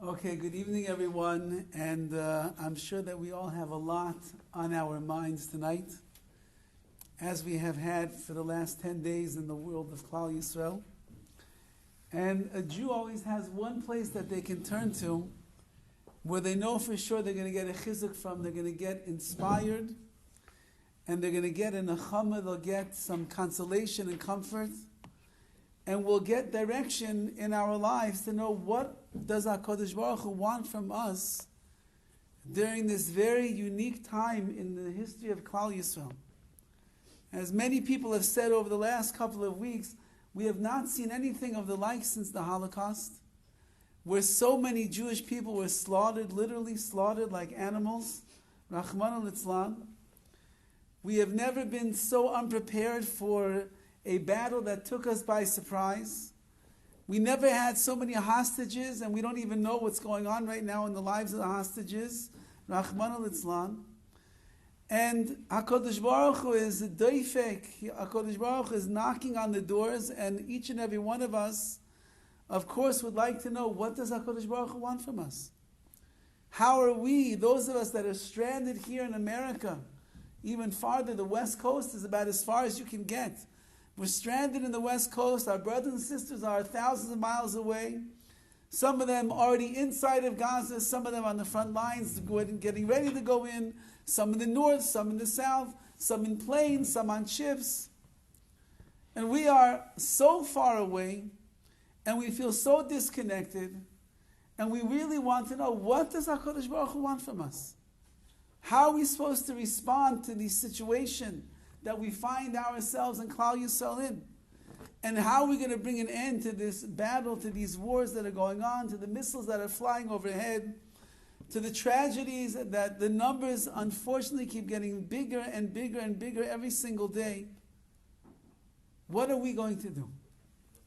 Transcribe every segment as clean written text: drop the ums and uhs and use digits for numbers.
Okay, good evening, everyone, and I'm sure that we all have a lot on our minds tonight, as we have had for the last 10 days in the world of Klal Yisrael. And a Jew always has one place that they can turn to where they know for sure they're going to get a chizuk from, they're going to get inspired, and they're going to get a nechama, they'll get some consolation and comfort, and we'll get direction in our lives to know what does HaKadosh Baruch Hu want from us during this very unique time in the history of Klal Yisrael. As many people have said over the last couple of weeks, we have not seen anything of the like since the Holocaust, where so many Jewish people were slaughtered, literally slaughtered like animals. Rahman al-Islam. We have never been so unprepared for a battle that took us by surprise. We never had so many hostages, and we don't even know what's going on right now in the lives of the hostages. Rahman al-Islam. And HaKadosh Baruch Hu is doifek. HaKadosh Baruch Hu is knocking on the doors, and each and every one of us, of course, would like to know, what does HaKadosh Baruch Hu want from us? How are we, those of us that are stranded here in America, even farther, the West Coast is about as far as you can get. We're stranded in the West Coast. Our brothers and sisters are thousands of miles away. Some of them already inside of Gaza, some of them on the front lines, getting ready to go in, some in the north, some in the south, some in planes, some on ships. And we are so far away, and we feel so disconnected, and we really want to know, what does HaKadosh Baruch Hu want from us? How are we supposed to respond to the situation that we find ourselves in Klal Yisrael in? And how are we going to bring an end to this battle, to these wars that are going on, to the missiles that are flying overhead, to the tragedies that the numbers unfortunately keep getting bigger and bigger and bigger every single day? What are we going to do?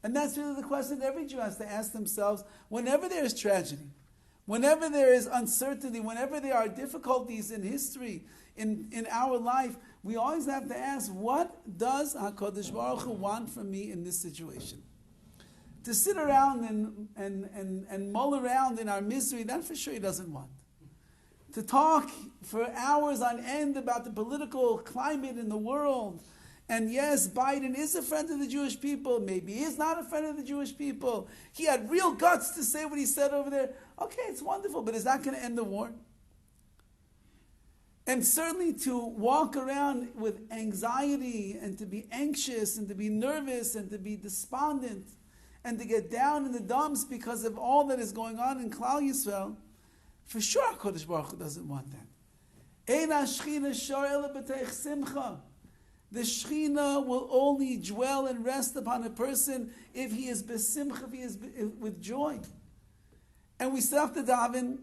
And that's really the question that every Jew has to ask themselves whenever there is tragedy, whenever there is uncertainty, whenever there are difficulties in history, in our life. We always have to ask, what does HaKadosh Baruch Hu want from me in this situation? To sit around and mull around in our misery, that for sure He doesn't want. To talk for hours on end about the political climate in the world, and yes, Biden is a friend of the Jewish people, maybe he is not a friend of the Jewish people, he had real guts to say what he said over there. Okay, it's wonderful, but is that going to end the war? And certainly to walk around with anxiety and to be anxious and to be nervous and to be despondent and to get down in the dumps because of all that is going on in Klal Yisrael, for sure HaKadosh Baruch Hu doesn't want that. Ein hashchina shor ela b'teich simcha. The Shechina will only dwell and rest upon a person if he is besimcha, if he is with joy. And we still have to daven,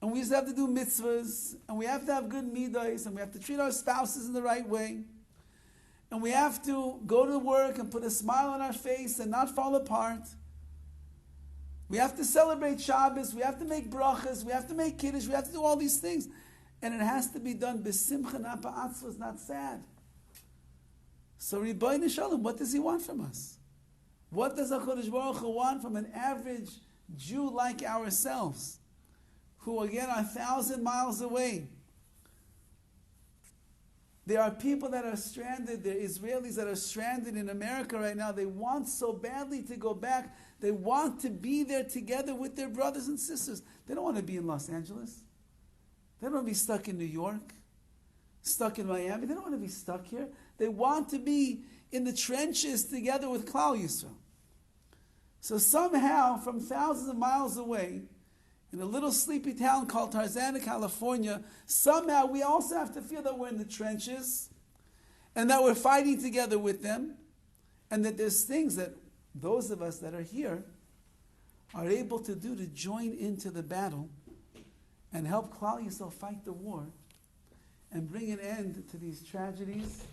and we still have to do mitzvahs, and we have to have good midos, and we have to treat our spouses in the right way, and we have to go to work and put a smile on our face and not fall apart. We have to celebrate Shabbos, we have to make brachas, we have to make kiddush, we have to do all these things. And it has to be done besimcha, not ba'atzvos, not sad. So Rabbi Shalom, what does He want from us? What does HaKadosh Baruch Hu want from an average Jew like ourselves, who again are 1,000 miles away? There are people that are stranded, there are Israelis that are stranded in America right now. They want so badly to go back. They want to be there together with their brothers and sisters. They don't want to be in Los Angeles. They don't want to be stuck in New York, stuck in Miami. They don't want to be stuck here. They want to be in the trenches together with Klal Yisrael. So somehow, from thousands of miles away, in a little sleepy town called Tarzana, California, somehow we also have to feel that we're in the trenches and that we're fighting together with them, and that there's things that those of us that are here are able to do to join into the battle and help Klal Yisrael fight the war and bring an end to these tragedies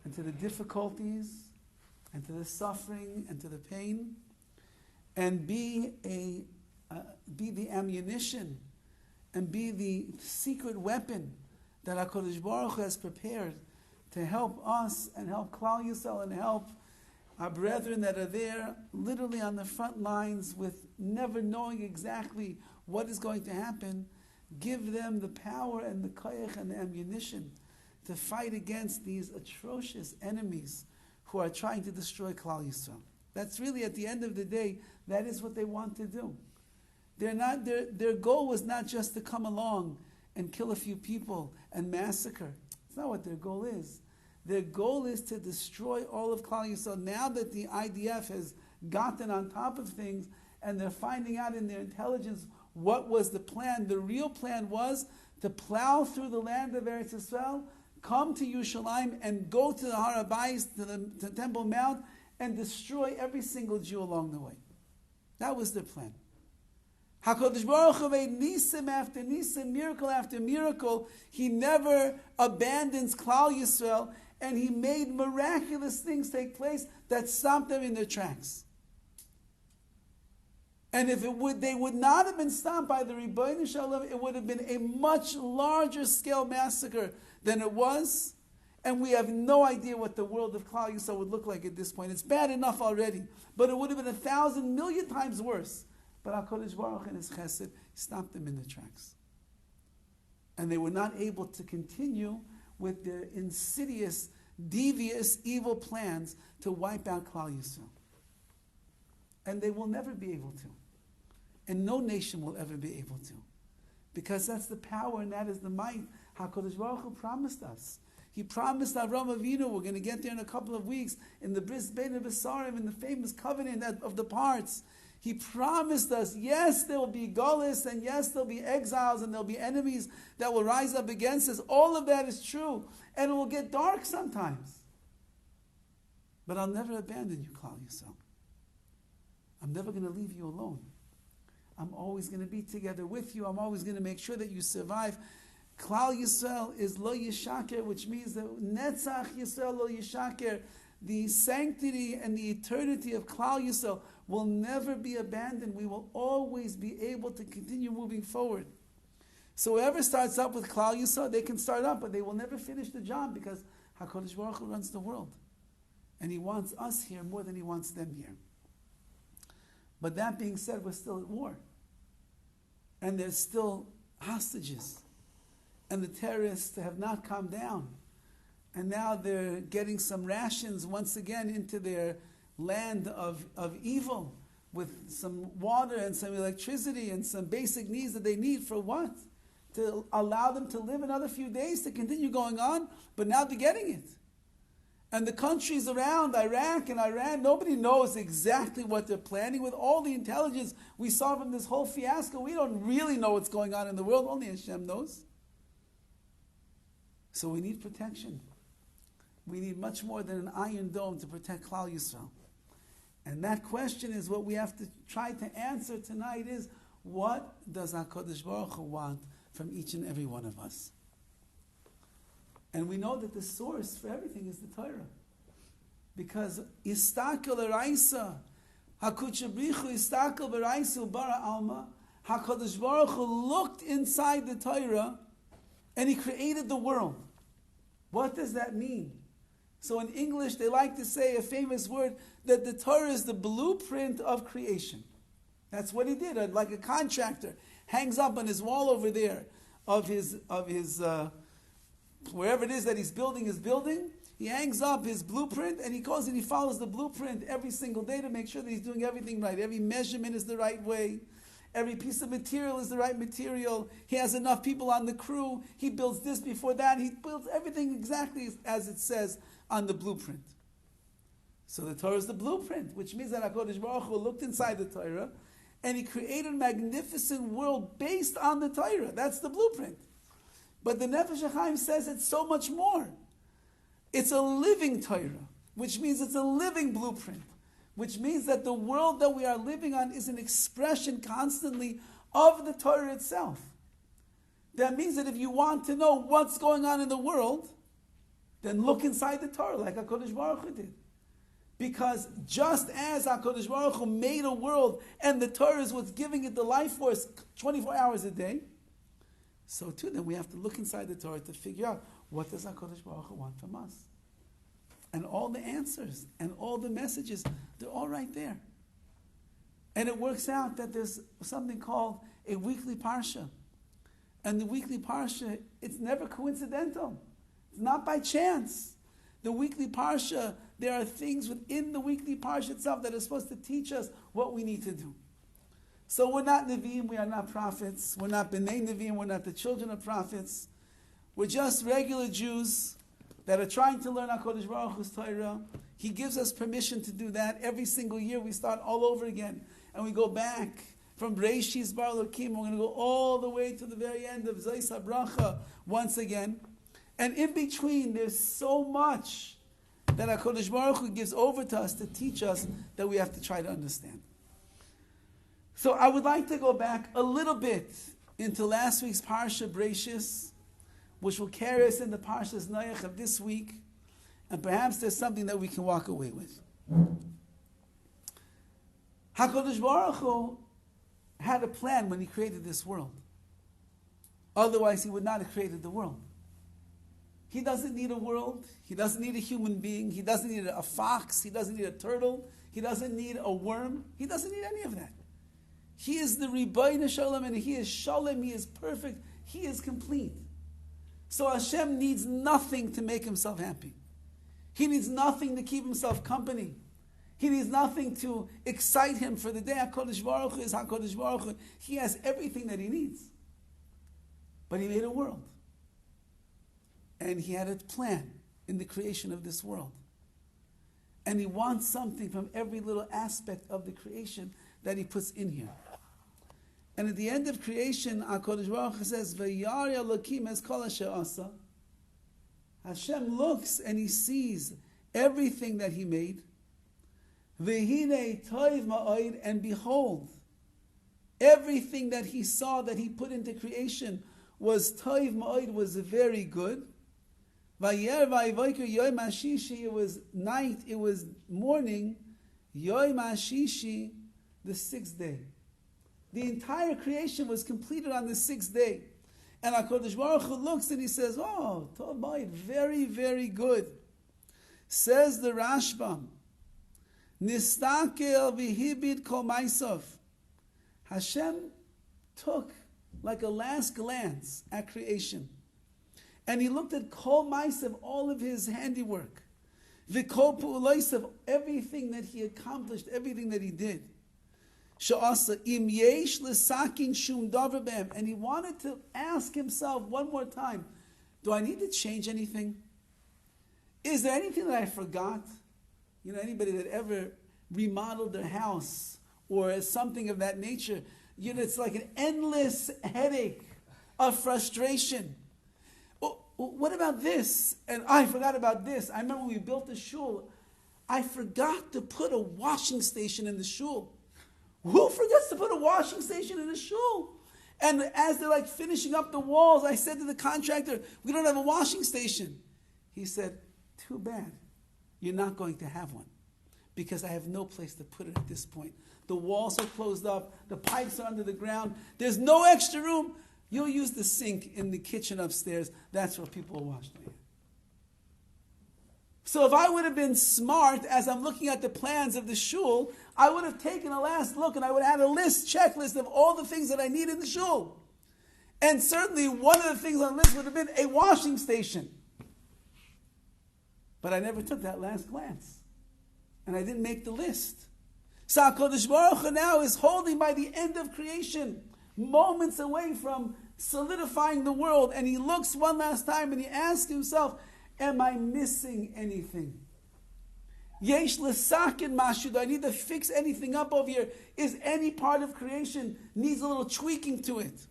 and to the difficulties and to the suffering and to the pain, and be the ammunition and be the secret weapon that HaKadosh Baruch Hu has prepared to help us and help Klal Yisrael and help our brethren that are there literally on the front lines with never knowing exactly what is going to happen, give them the power and the koyach and the ammunition to fight against these atrocious enemies who are trying to destroy Klal Yisrael. That's really, at the end of the day, that is what they want to do. Their goal was not just to come along and kill a few people and massacre. It's not what their goal is. Their goal is to destroy all of Klal Yisrael. Now that the IDF has gotten on top of things and they're finding out in their intelligence what was the plan, the real plan was to plow through the land of Eretz Yisrael, come to Yerushalayim and go to the Harabais, to the Temple Mount, and destroy every single Jew along the way. That was their plan. HaKadosh Baruch Hu made nisim after nisim, miracle after miracle. He never abandons Klal Yisrael, and he made miraculous things take place that stopped them in their tracks. And if they would not have been stopped by the Rebbeinu Shalom, it would have been a much larger scale massacre than it was. And we have no idea what the world of Klal Yisrael would look like at this point. It's bad enough already, but it would have been 1,000 million times worse. But HaKadosh Baruch Hu in His Chesed stopped them in their tracks. And they were not able to continue with their insidious, devious, evil plans to wipe out Klal Yisrael. And they will never be able to. And no nation will ever be able to. Because that's the power and that is the might HaKadosh Baruch Hu promised us. He promised Avraham Avinu, we're going to get there in a couple of weeks, in the Bris Bein Besarim, in the famous covenant of the parts. He promised us, yes, there will be Golis, and yes, there will be exiles, and there will be enemies that will rise up against us. All of that is true. And it will get dark sometimes. But I'll never abandon you, Klal Yisrael. I'm never going to leave you alone. I'm always going to be together with you. I'm always going to make sure that you survive. Klal Yisrael is lo yishaker, which means that Netzach Yisrael lo yishaker, the sanctity and the eternity of Klal Yisrael will never be abandoned. We will always be able to continue moving forward. So whoever starts up with Klal Yisrael, they can start up, but they will never finish the job because HaKadosh Baruch Hu runs the world. And He wants us here more than He wants them here. But that being said, we're still at war. And there's still hostages. And the terrorists have not calmed down. And now they're getting some rations once again into their land of evil with some water and some electricity and some basic needs that they need for what? To allow them to live another few days, to continue going on, but now they're getting it. And the countries around Iraq and Iran, nobody knows exactly what they're planning. With all the intelligence we saw from this whole fiasco, we don't really know what's going on in the world. Only Hashem knows. So we need protection. We need much more than an iron dome to protect Klal Yisrael. And that question is what we have to try to answer tonight is, what does HaKadosh Baruch Hu want from each and every one of us? And we know that the source for everything is the Torah. Because Istakel Eraisa, HaKuchabrichu Istakel Beraisu Bara Alma, HaKadosh Baruch Hu looked inside the Torah and He created the world. What does that mean? So in English, they like to say a famous word, that the Torah is the blueprint of creation. That's what He did. Like a contractor hangs up on his wall over there of his wherever it is that he's building his building, he hangs up his blueprint and he goes and he follows the blueprint every single day to make sure that he's doing everything right. Every measurement is the right way. Every piece of material is the right material. He has enough people on the crew. He builds this before that. He builds everything exactly as it says on the blueprint. So the Torah is the blueprint, which means that HaKadosh Baruch Hu looked inside the Torah and He created a magnificent world based on the Torah. That's the blueprint. But the Nefesh HaChaim says it's so much more. It's a living Torah, which means it's a living blueprint, which means that the world that we are living on is an expression constantly of the Torah itself. That means that if you want to know what's going on in the world, then look inside the Torah like HaKadosh Baruch Hu did. Because just as HaKadosh Baruch Hu made a world and the Torah is what's giving it the life force 24 hours a day, so too then we have to look inside the Torah to figure out what does HaKadosh Baruch Hu want from us. And all the answers and all the messages, they're all right there. And it works out that there's something called a weekly parsha. And the weekly parsha, it's never coincidental. It's not by chance. The weekly parsha, there are things within the weekly parsha itself that are supposed to teach us what we need to do. So we're not Nevi'im, we are not prophets. We're not B'nai Nevi'im, we're not the children of prophets. We're just regular Jews that are trying to learn HaKadosh Baruch Hu's Torah. He gives us permission to do that. Every single year we start all over again. And we go back from Breishis Bar Elokim. We're going to go all the way to the very end of Zos HaBracha once again. And in between, there's so much that HaKadosh Baruch Hu gives over to us to teach us that we have to try to understand. So I would like to go back a little bit into last week's Parsha Breishis, which will carry us in the Parshas NOACH of this week, and perhaps there's something that we can walk away with. HaKadosh Baruch Hu had a plan when He created this world. Otherwise, He would not have created the world. He doesn't need a world. He doesn't need a human being. He doesn't need a fox. He doesn't need a turtle. He doesn't need a worm. He doesn't need any of that. He is the Ribono Shel Olam, and He is Shalom. He is perfect. He is complete. So Hashem needs nothing to make Himself happy. He needs nothing to keep Himself company. He needs nothing to excite Him for the day. HaKadosh Baruch Hu is HaKadosh Baruch Hu. He has everything that He needs. But He made a world. And He had a plan in the creation of this world. And He wants something from every little aspect of the creation that He puts in here. And at the end of creation, HaKadosh Baruch Hu says, V'yari Elokim es kol asher asa. Hashem looks and He sees everything that He made. V'hinei toiv ma'od, and behold, everything that He saw, that He put into creation, was toiv ma'od, was very good. Vayer v'ayvoker yom hashishi, it was night, it was morning, yom hashishi, the sixth day. The entire creation was completed on the sixth day. And HaKadosh Baruch Hu looks and He says, oh, tov ma'od, very, very good. Says the Rashbam, Nistakel v'hibid kol ma'asav. Hashem took like a last glance at creation. And He looked at kol ma'asav, all of His handiwork. V'kol pu'ulaisav, everything that He accomplished, everything that He did. Sha'asa im yesh l'sakin shum davar b'hem. And He wanted to ask Himself one more time, do I need to change anything? Is there anything that I forgot? You know, anybody that ever remodeled their house or something of that nature, you know, it's like an endless headache of frustration. Oh, what about this? And I forgot about this. I remember when we built the shul, I forgot to put a washing station in the shul. Who forgets to put a washing station in a shul? And as they're like finishing up the walls, I said to the contractor, we don't have a washing station. He said, too bad. You're not going to have one because I have no place to put it at this point. The walls are closed up. The pipes are under the ground. There's no extra room. You'll use the sink in the kitchen upstairs. That's where people will wash their hands. So if I would have been smart as I'm looking at the plans of the shul, I would have taken a last look and I would have had a checklist of all the things that I need in the shul. And certainly one of the things on the list would have been a washing station. But I never took that last glance. And I didn't make the list. So HaKadosh Baruch Hu now is holding by the end of creation, moments away from solidifying the world. And He looks one last time and He asks Himself, am I missing anything? Yesh l'sakin mashu, do I need to fix anything up over here? Is any part of creation needs a little tweaking to it?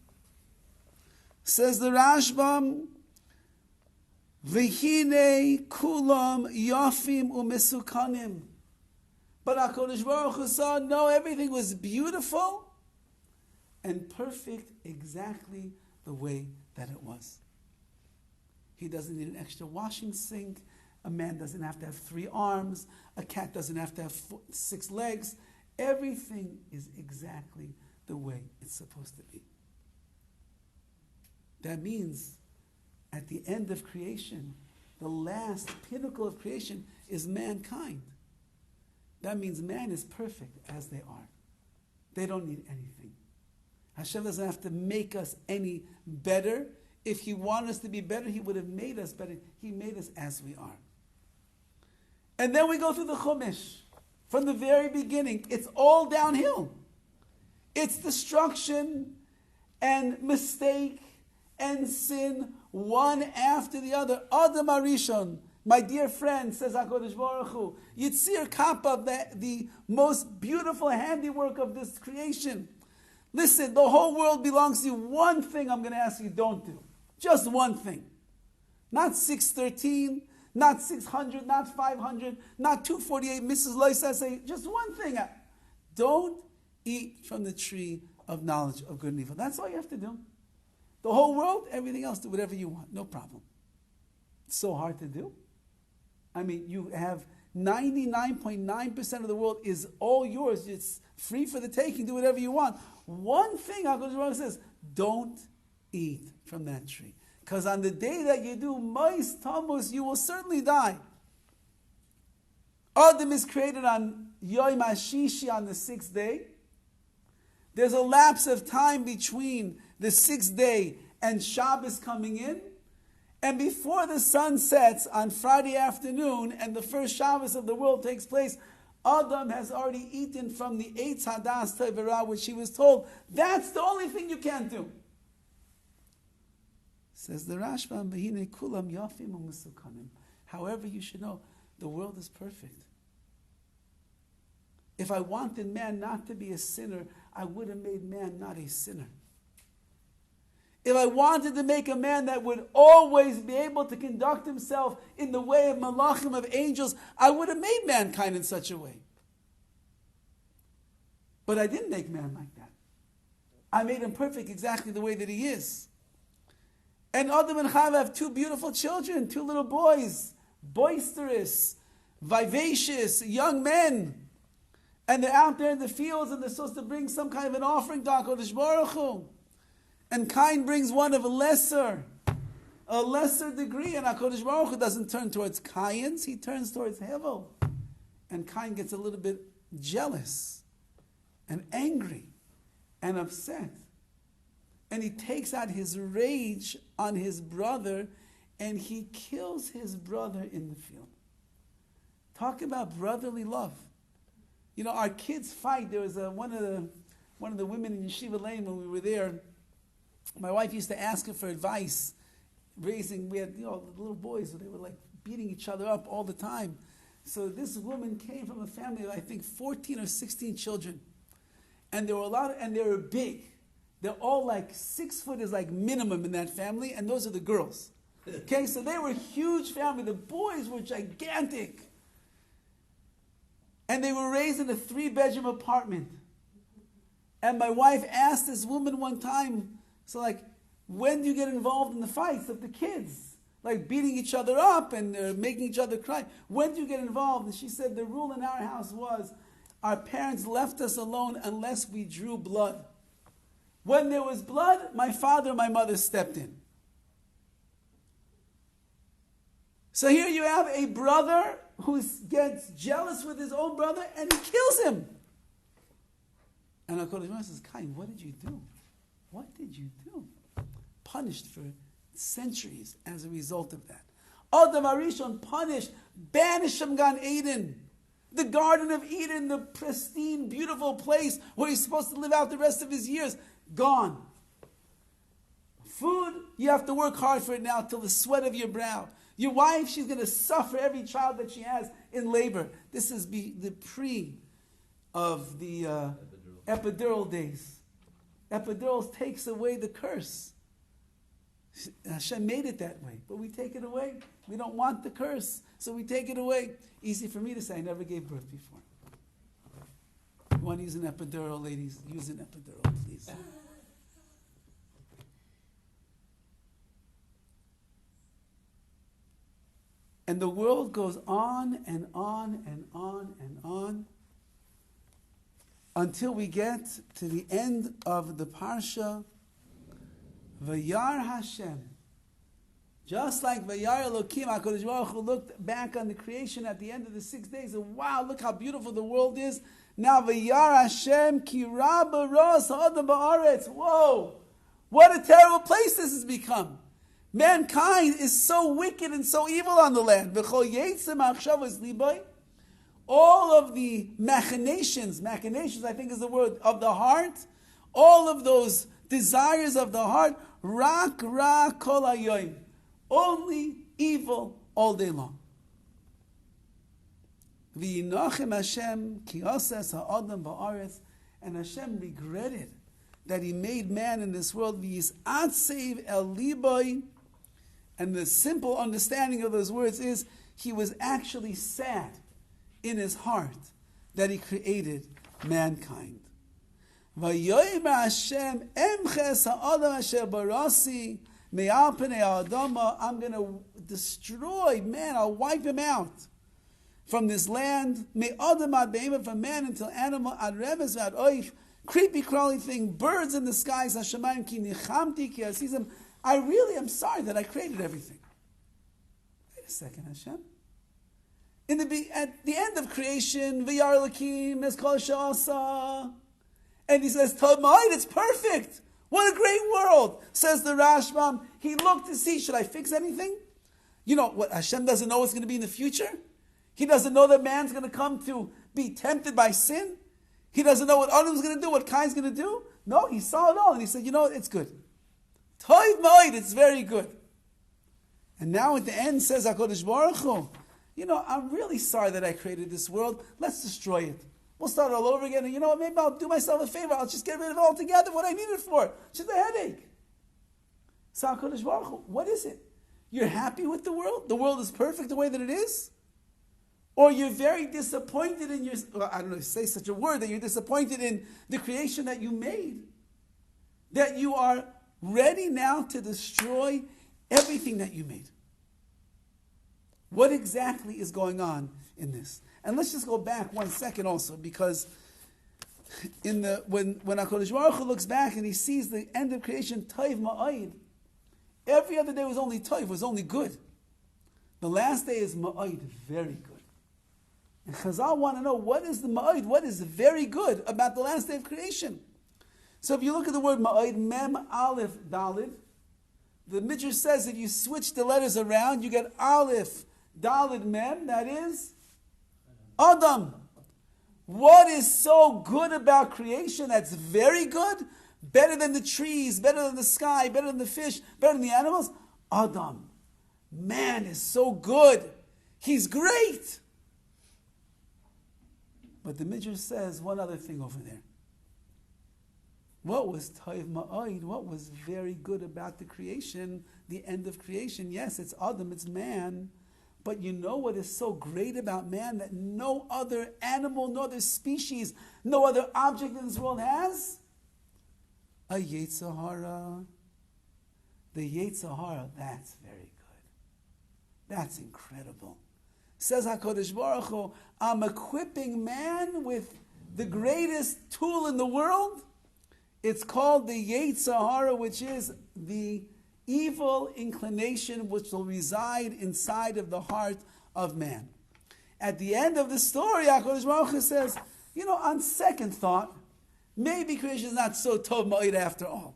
Says the Rashbam, V'hinei kulam yafim umesukanim. But HaKadosh Baruch Hu saw, no, everything was beautiful and perfect exactly the way that it was. He doesn't need an extra washing sink. A man doesn't have to have 3 arms. A cat doesn't have to have 6 legs. Everything is exactly the way it's supposed to be. That means at the end of creation, the last pinnacle of creation is mankind. That means man is perfect as they are. They don't need anything. Hashem doesn't have to make us any better. If He wanted us to be better, He would have made us better. He made us as we are. And then we go through the Chumash. From the very beginning, it's all downhill. It's destruction and mistake and sin, one after the other. Adam Arishon, my dear friend, says HaKadosh Baruch Hu, Yitzir Kappa, the most beautiful handiwork of this creation. Listen, the whole world belongs to you. One thing I'm going to ask you, don't do. Just one thing. Not 613, not 600, not 500, not 248, Mrs. Loisa say, just one thing. Don't eat from the tree of knowledge of good and evil. That's all you have to do. The whole world, everything else, do whatever you want. No problem. It's so hard to do. I mean, you have 99.9% of the world is all yours. It's free for the taking. Do whatever you want. One thing, HaKadosh Baruch Hu says, don't eat from that tree. Because on the day that you do, Mois Tammuz, you will certainly die. Adam is created on Yom HaShishi, on the 6th day. There's a lapse of time between the 6th day and Shabbos coming in. And before the sun sets on Friday afternoon and the first Shabbos of the world takes place, Adam has already eaten from the Eitz Hadas Tov, which he was told, that's the only thing you can't do. Says the Rashbam, Behine Kulam Yafim Umusukanim. However, you should know, the world is perfect. If I wanted man not to be a sinner, I would have made man not a sinner. If I wanted to make a man that would always be able to conduct himself in the way of malachim, of angels, I would have made mankind in such a way. But I didn't make man like that. I made him perfect exactly the way that he is. And Adam and Chava have two beautiful children, two little boys, boisterous, vivacious, young men. And they're out there in the fields and they're supposed to bring some kind of an offering to HaKadosh Baruch Hu. And Cain brings one of a lesser degree, and HaKadosh Baruch Hu doesn't turn towards Cain's, he turns towards Hevel. And Cain gets a little bit jealous and angry and upset. And he takes out his rage on his brother and he kills his brother in the field. Talk about brotherly love. You know, our kids fight. There was one of the women in Yeshiva Lane when we were there. My wife used to ask her for advice. We had little boys, they were like beating each other up all the time. So this woman came from a family of, I think, 14 or 16 children. And there were and they were big. They're all like 6 foot is like minimum in that family, and those are the girls. Okay, so they were a huge family. The boys were gigantic. And they were raised in a 3-bedroom apartment. And my wife asked this woman one time, so like, when do you get involved in the fights of the kids? Like beating each other up and making each other cry. When do you get involved? And she said the rule in our house was, our parents left us alone unless we drew blood. When there was blood, my father and my mother stepped in. So here you have a brother who gets jealous with his own brother and he kills him. And HaKadosh Baruch Hu says, Cain, what did you do? What did you do? Punished for centuries as a result of that. Adam Arishon punished, banished from Gan Eden. The Garden of Eden, the pristine, beautiful place where he's supposed to live out the rest of his years. Gone. Food, you have to work hard for it now till the sweat of your brow. Your wife, she's going to suffer every child that she has in labor. This is the pre of the epidural days. Epidural takes away the curse. Hashem made it that way, but we take it away. We don't want the curse, so we take it away. Easy for me to say, I never gave birth before. You want to use an epidural, ladies? Use an epidural, please. And the world goes on and on and on and on until we get to the end of the Parsha. Vayar Hashem, Just like Vayar Elokim, HaKadosh Baruch Hu looked back on the creation at the end of the 6 days, and wow, look how beautiful the world is. Now Vayar Hashem ki rabba ros ha'adam ba'aretz. Whoa! What a terrible place this has become. Mankind is so wicked and so evil on the land. V'chol yetzem achshavos libay. All of the machinations I think is the word, of the heart, all of those desires of the heart, rak ra kol hayoim. Only evil all day long. V'yinachem Hashem ki asas ha'adam ba'aretz. And Hashem regretted that He made man in this world. V'yis'atsev el liboy. And the simple understanding of those words is He was actually sad in His heart that He created mankind. Vayomer Hashem emches ha'adam asher barasi. I'm going to destroy man. I'll wipe him out from this land. From man until animal. Creepy, crawly thing. Birds in the skies. I really am sorry that I created everything. Wait a second, Hashem. At the end of creation, V'yar Elokim es kol she'asa. And He says, Talmud, it's perfect. What a great world, says the Rashbam. He looked to see, should I fix anything? You know, what Hashem doesn't know what's going to be in the future? He doesn't know that man's going to come to be tempted by sin? He doesn't know what Adam's going to do, what Cain's going to do? No, He saw it all, and He said, you know what, it's good. Toiv moed, it's very good. And now at the end says HaKadosh Baruch Hu, you know, I'm really sorry that I created this world. Let's destroy it. We'll start all over again, and you know what, maybe I'll do myself a favor. I'll just get rid of it altogether, what I need it for. Just a headache. So HaKadosh Baruch Hu, what is it? You're happy with the world? The world is perfect the way that it is? Or you're very disappointed in I don't know, say such a word, that you're disappointed in the creation that you made? That you are ready now to destroy everything that you made? What exactly is going on in this? And let's just go back 1 second also, because when HaKadosh Baruch Hu looks back and He sees the end of creation, Toiv Ma'ayid, every other day was only Toiv, was only good. The last day is Ma'ayid, very good. And Chazal want to know, what is the Ma'ayid, what is very good about the last day of creation? So if you look at the word Ma'ayid, Mem, Aleph, Dalid, the Midrash says if you switch the letters around, you get Aleph, Dalid, Mem, that is Adam. What is so good about creation that's very good? Better than the trees, better than the sky, better than the fish, better than the animals? Adam. Man is so good. He's great. But the Midrash says one other thing over there. What was Toiv Ma'ayid? What was very good about the creation, the end of creation? Yes, it's Adam, it's man. But you know what is so great about man that no other animal, no other species, no other object in this world has? A Yetzer Hara. The Yetzer Hara, that's very good. That's incredible. Says HaKadosh Baruch Hu, I'm equipping man with the greatest tool in the world. It's called the Yetzer Hara, which is the evil inclination which will reside inside of the heart of man. At the end of the story, HaKadosh Baruch Hu says, you know, on second thought, maybe creation is not so tov ma'id after all.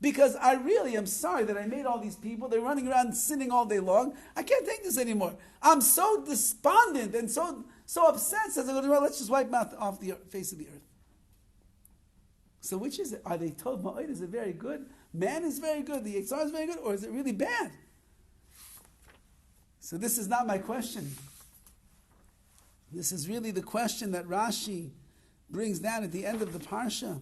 Because I really am sorry that I made all these people. They're running around sinning all day long. I can't take this anymore. I'm so despondent and so upset. Says, let's just wipe them off the face of the earth. So which is it? Are they tov ma'id? Is it very good? Man is very good. The Yetzer Hara is very good. Or is it really bad? So this is not my question. This is really the question that Rashi brings down at the end of the Parsha.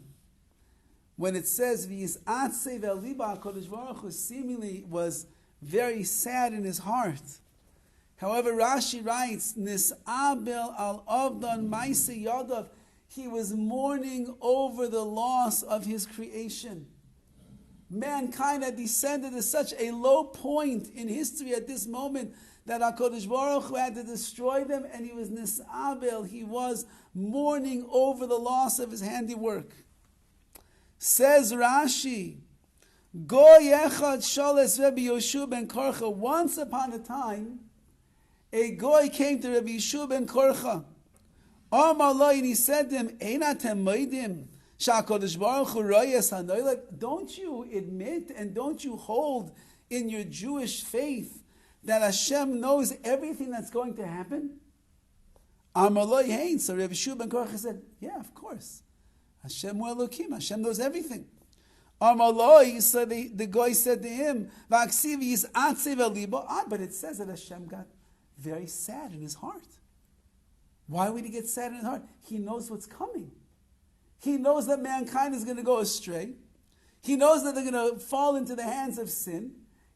When it says, V'yis'atsev el liba, HaKadosh Baruch Hu seemingly was very sad in his heart. However, Rashi writes, Nis'abel al avdan ma'ase yadav. He was mourning over the loss of his creation. Mankind had descended to such a low point in history at this moment that HaKadosh Baruch Hu had to destroy them, and he was Nis'abel. He was mourning over the loss of his handiwork. Says Rashi, Goy echad sholes Rabbi Yeshua ben Korcha. Once upon a time, a goy came to Rabbi Yeshua ben Korcha. Amar lo, and he said to him, Einatem moedim sha'HaKadosh Baruch Hu royes hanoilek. Don't you admit and don't you hold in your Jewish faith that Hashem knows everything that's going to happen? Amar lo hein. So Rabbi Yeshua ben Korcha said, yeah, of course. Hashem hu Elokim. Hashem knows everything. Amar lo, so the guy said to him, V'aksiv yis atzev el libo. But it says that Hashem got very sad in his heart. Why would he get sad in his heart? He knows what's coming. He knows that mankind is going to go astray. He knows that they're going to fall into the hands of sin.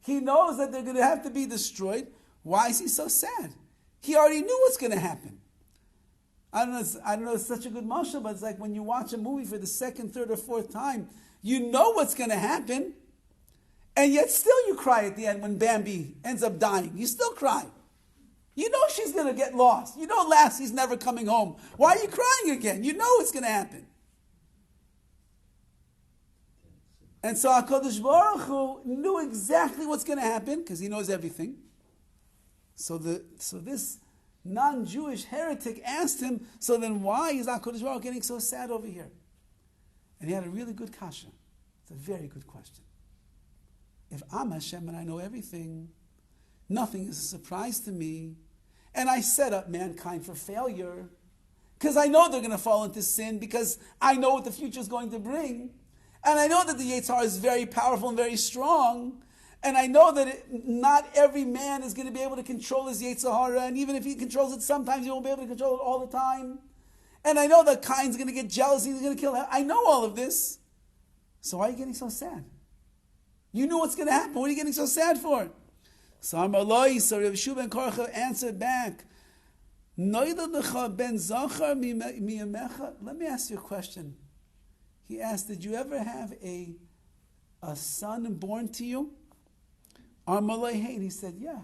He knows that they're going to have to be destroyed. Why is he so sad? He already knew what's going to happen. I don't know, it's such a good mashal, but it's like when you watch a movie for the second, third, or fourth time, you know what's going to happen, and yet still you cry at the end when Bambi ends up dying. You still cry. You know she's going to get lost. You know Lassie's never coming home. Why are you crying again? You know it's going to happen. And so HaKadosh Baruch Hu knew exactly what's going to happen because he knows everything. So this non-Jewish heretic asked him, so then why is HaKadosh Baruch Hu getting so sad over here? And he had a really good kasha. It's a very good question. If I'm Hashem and I know everything, nothing is a surprise to me, and I set up mankind for failure because I know they're going to fall into sin because I know what the future is going to bring, and I know that the Yetzer Hara is very powerful and very strong, and I know that not every man is going to be able to control his Yetzer Hara, and even if he controls it sometimes, he won't be able to control it all the time. And I know that Cain's going to get jealous, he's going to kill him. I know all of this. So why are you getting so sad? You knew what's going to happen. What are you getting so sad for? So Rabbi Yeshua ben Korcha answered back, let me ask you a question. He asked, did you ever have a son born to you? And he said, yeah,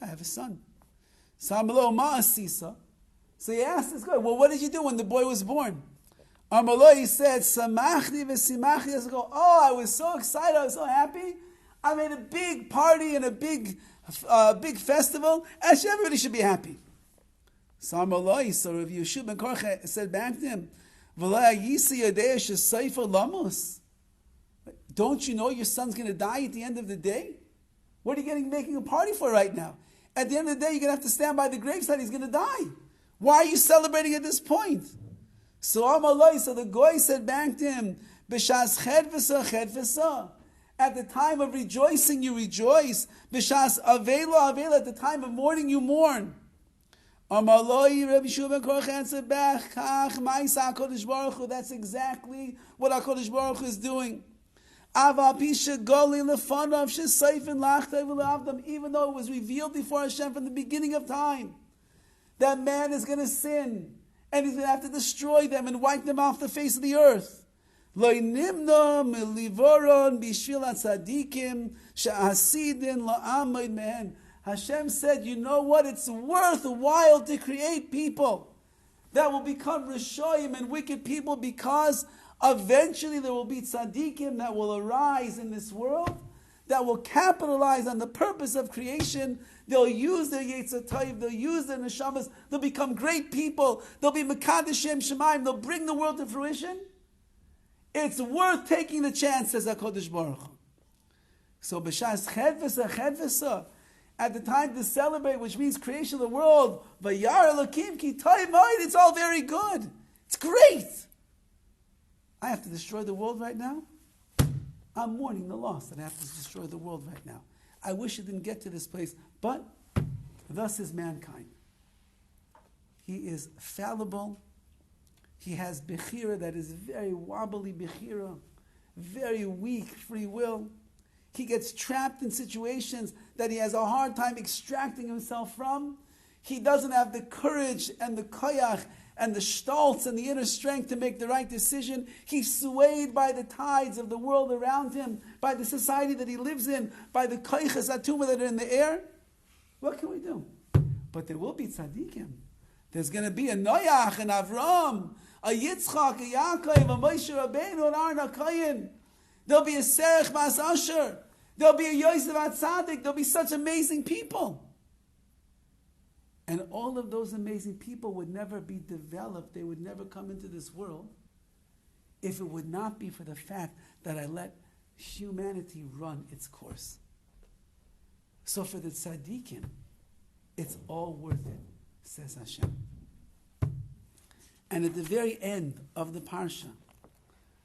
I have a son. So he asked this guy, well, what did you do when the boy was born? He said, oh, I was so excited, I was so happy. I made a big party and a big festival. Actually, everybody should be happy. So Rabbi Yeshua ben Korcha said back to him, don't you know your son's going to die at the end of the day? What are you making a party for right now? At the end of the day, you're going to have to stand by the graveside. He's going to die. Why are you celebrating at this point? So the goy said back to him, at the time of rejoicing, you rejoice. B'shas avela, at the time of mourning, you mourn. Rabbi Yeshua ben Korcha answered back, that's exactly what HaKadosh Baruch Hu is doing. Even though it was revealed before Hashem from the beginning of time, that man is going to sin, and he's going to have to destroy them and wipe them off the face of the earth. Hashem said, you know what? It's worthwhile to create people that will become Rishoyim and wicked people, because eventually there will be tzaddikim that will arise in this world that will capitalize on the purpose of creation. They'll use their Yetzer Tov, they'll use their neshamas, they'll become great people, they'll be Mekadeshim Shemaim, they'll bring the world to fruition. It's worth taking the chance, says HaKadosh Baruch Hu. So b'shas chedvesa, at the time to celebrate, which means creation of the world, v'yar Elokim ki toiv moed, it's all very good. It's great. I have to destroy the world right now? I'm mourning the loss that I have to destroy the world right now. I wish it didn't get to this place, but thus is mankind. He is fallible. He has bechira that is very wobbly bechira, very weak free will. He gets trapped in situations that he has a hard time extracting himself from. He doesn't have the courage and the koyach and the stolz and the inner strength to make the right decision. He's swayed by the tides of the world around him, by the society that he lives in, by the koyches atuma that are in the air. What can we do? But there will be tzaddikim. There's going to be a Noach, an Avram, a Yitzchak, a Yaakov, a Moshe Rabbeinu, an Aaron HaKohen. There'll be a Serech Mas Asher. There'll be a Yosef HaTzadik. There'll be such amazing people. And all of those amazing people would never be developed. They would never come into this world if it would not be for the fact that I let humanity run its course. So for the tzaddikim, it's all worth it, says Hashem. And at the very end of the parsha,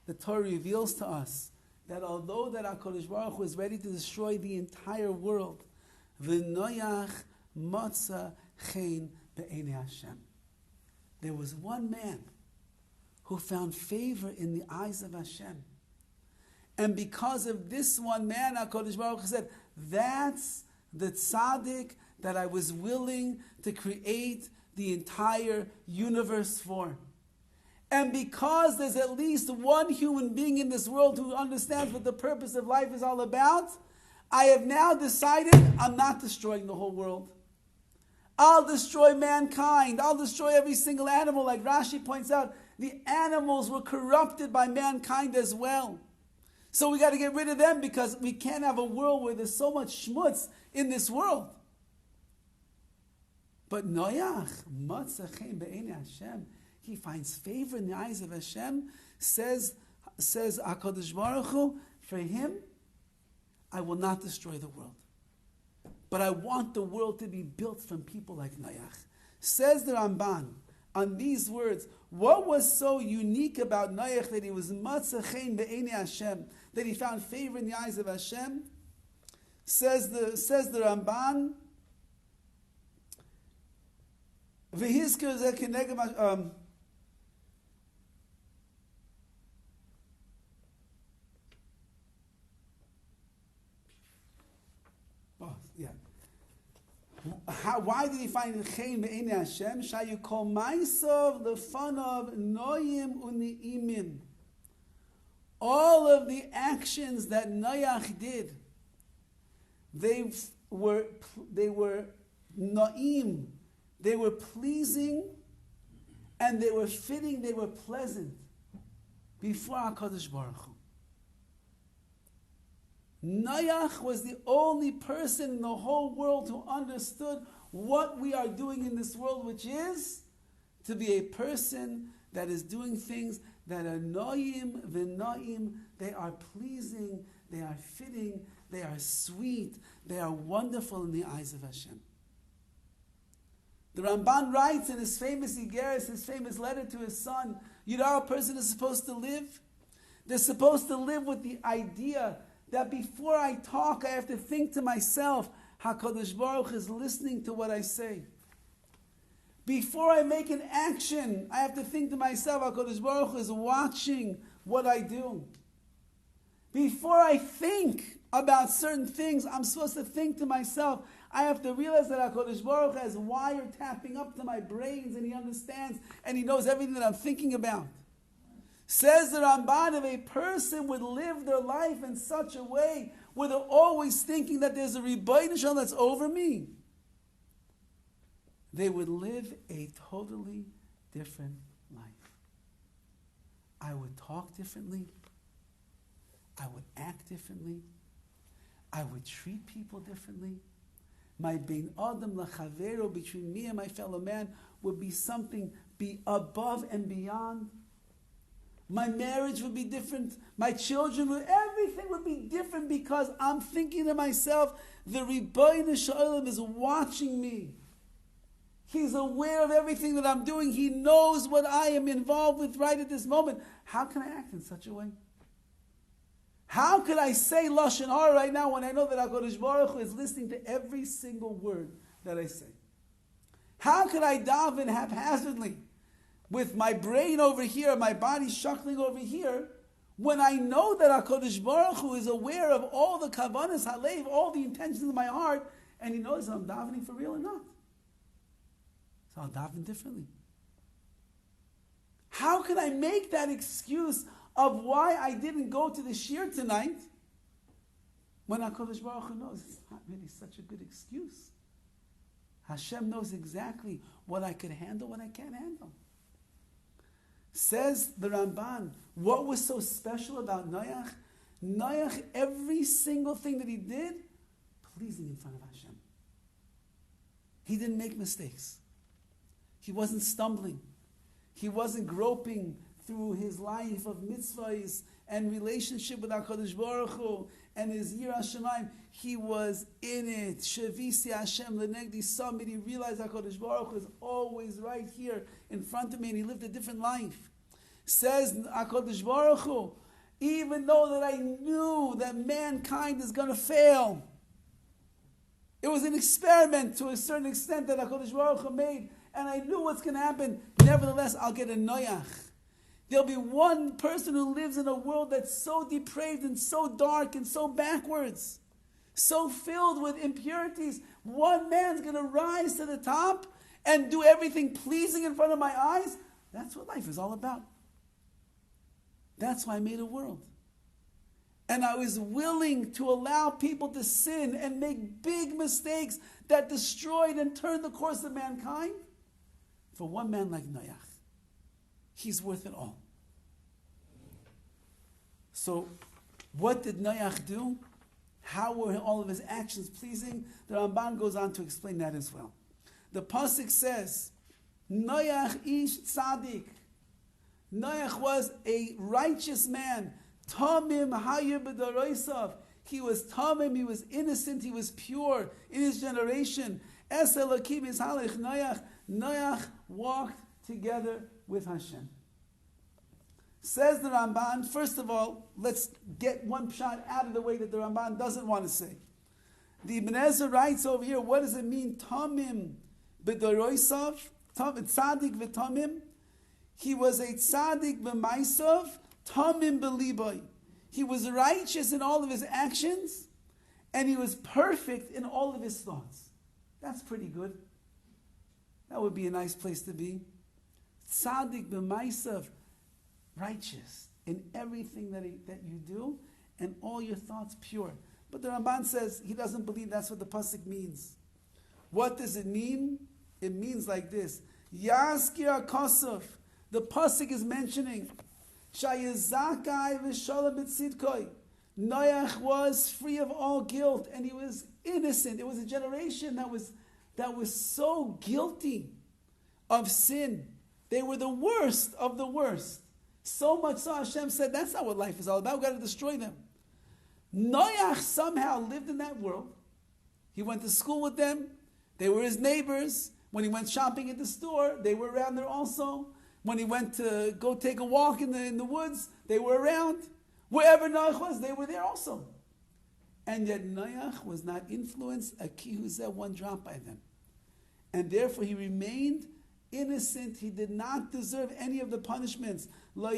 the Torah reveals to us that although that HaKadosh Baruch Hu is ready to destroy the entire world, v'noyach matzah chen be'enei Hashem. There was one man who found favor in the eyes of Hashem. And because of this one man, HaKadosh Baruch Hu said, that's the tzaddik that I was willing to create the entire universe for. And because there's at least one human being in this world who understands what the purpose of life is all about, I have now decided I'm not destroying the whole world. I'll destroy mankind. I'll destroy every single animal. Like Rashi points out, the animals were corrupted by mankind as well. So we got to get rid of them because we can't have a world where there's so much schmutz in this world. But Noach, matzah chen be'enei Hashem, he finds favor in the eyes of Hashem, says HaKadosh Baruch Hu, for him, I will not destroy the world. But I want the world to be built from people like Noach. Says the Ramban, on these words, what was so unique about Noach that he was matzah chen be'enei Hashem, that he found favor in the eyes of Hashem? Says the Ramban, v'hizker zeh keneged why did he find chen be'enei Hashem? Shayu kol ma'asov lefanav noyim uni'imim. All of the actions that Noach did, they were na'im, they were pleasing, and they were fitting, they were pleasant before HaKadosh Baruch Hu. Noach was the only person in the whole world who understood what we are doing in this world, which is to be a person that is doing things that are noyim v'noyim, they are pleasing, they are fitting, they are sweet, they are wonderful in the eyes of Hashem. The Ramban writes in his famous Igeres, his famous letter to his son, you know how a person is supposed to live? They're supposed to live with the idea that before I talk, I have to think to myself, HaKadosh Baruch Hu is listening to what I say. Before I make an action, I have to think to myself, HaKadosh Baruch Hu is watching what I do. Before I think about certain things, I'm supposed to think to myself, I have to realize that HaKadosh Baruch Hu has wiretapping up to my brains and he understands and he knows everything that I'm thinking about. Says the Ramban, if a person would live their life in such a way where they're always thinking that there's a Rebbeinu Shalom that's over me, they would live a totally different life. I would talk differently. I would act differently. I would treat people differently. My bein adam lachavero, between me and my fellow man, would be something be above and beyond. My marriage would be different. My children would, everything would be different because I'm thinking to myself, the Rebbeinu Shalom is watching me. He's aware of everything that I'm doing. He knows what I am involved with right at this moment. How can I act in such a way? How could I say Lashon Hara right now when I know that HaKadosh Baruch Hu is listening to every single word that I say? How could I daven haphazardly with my brain over here, my body shuckling over here, when I know that HaKadosh Baruch Hu is aware of all the kavanas halev, all the intentions of my heart, and He knows if I'm davening for real or not. So I'll daven differently. How can I make that excuse of why I didn't go to the shir tonight when HaKadosh Baruch Hu knows it's not really such a good excuse? Hashem knows exactly what I could handle, what I can't handle. Says the Ramban, what was so special about Noach? Noach, every single thing that he did, pleasing in front of Hashem. He didn't make mistakes. He wasn't stumbling. He wasn't groping through his life of mitzvahs and relationship with HaKadosh Baruch Hu and his Yirah Shamayim. He was in it. Shavisi Hashem lenegdi samid. He realized HaKadosh Baruch Hu is always right here in front of me, and he lived a different life. Says HaKadosh Baruch Hu, even though that I knew that mankind is going to fail, it was an experiment to a certain extent that HaKadosh Baruch Hu made, and I knew what's going to happen. Nevertheless, I'll get a noach. There'll be one person who lives in a world that's so depraved and so dark and so backwards, so filled with impurities. One man's going to rise to the top and do everything pleasing in front of my eyes. That's what life is all about. That's why I made a world. And I was willing to allow people to sin and make big mistakes that destroyed and turned the course of mankind. For one man like Noach, he's worth it all. So, what did Noach do? How were all of his actions pleasing? The Ramban goes on to explain that as well. The pasuk says, Noach ish tzaddik. Noach was a righteous man. Tamim hayir b'daroisav. He was tamim, he was innocent, he was pure in his generation. Es Elokim is halech Noach. Noach walked together with Hashem. Says the Ramban, first of all, let's get one shot out of the way that the Ramban doesn't want to say. The Ibn Ezra writes over here, what does it mean? Tamim b'daroisav, tzaddik v'tamim. He was a tzaddik b'maisav, tamim b'liboy. He was righteous in all of his actions, and he was perfect in all of his thoughts. That's pretty good. That would be a nice place to be. Tzaddik b'maisav, righteous in everything that you do, and all your thoughts pure. But the Ramban says he doesn't believe that's what the pasuk means. What does it mean? It means like this. Yazkir HaKosov. The pasuk is mentioning Shayazakai v'shalom b'tzidkoi. Noach was free of all guilt, and he was innocent. It was a generation that was so guilty of sin. They were the worst of the worst. So much so Hashem said, that's not what life is all about. We've got to destroy them. Noach somehow lived in that world. He went to school with them. They were his neighbors. When he went shopping at the store, they were around there also. When he went to go take a walk in the woods, they were around. Wherever Noach was, they were there also. And yet Noach was not influenced a kihuzeh, one drop by them. And therefore he remained innocent. He did not deserve any of the punishments. The